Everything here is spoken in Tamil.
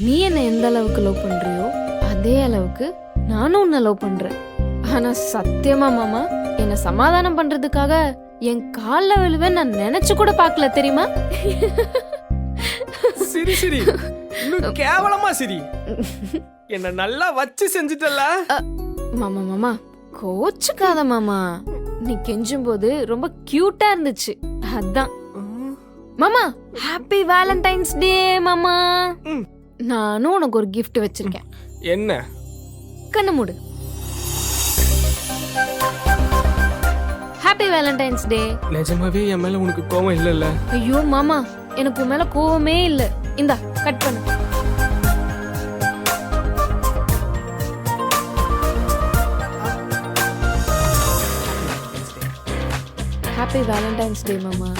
நீ என்ன எந்த அளவுக்கு லவ் பண்றியோ அதே அளவுக்கு நானும் உன்னை லவ் பண்றேன். ஆனா சத்தியமா மாமா, என்ன சமாதானம் பண்றதுக்காக என் கால்ல விழுவேன் நான் நினைச்சு கூட பார்க்கல தெரியுமா? சிரி சிரி, இன்னும் கேவலமா சிரி. என்ன நல்லா வச்சு செஞ்சுட்டல. மாமா மாமா கோச்சுக்காத மாமா, நீ கெஞ்சும் போது ரொம்ப கியூட்டா இருந்துச்சு அதான். மாமா ஹாப்பி வேலண்டைன்ஸ் டே மாமா. நானும் உனக்கு ஒரு gift வச்சிருக்கேன். என்ன? கண்ணு மூடு. ஹாப்பி வேலண்டைன்ஸ் டே. நிஜமாவே என் மேல உனக்கு கோவம் இல்லல்ல? ஐயோ மாமா, எனக்கு உன் மேல கோவமே இல்ல. இந்தா கட் பண்ணு. ஹாப்பி வேலண்டைன்ஸ் டே மாமா.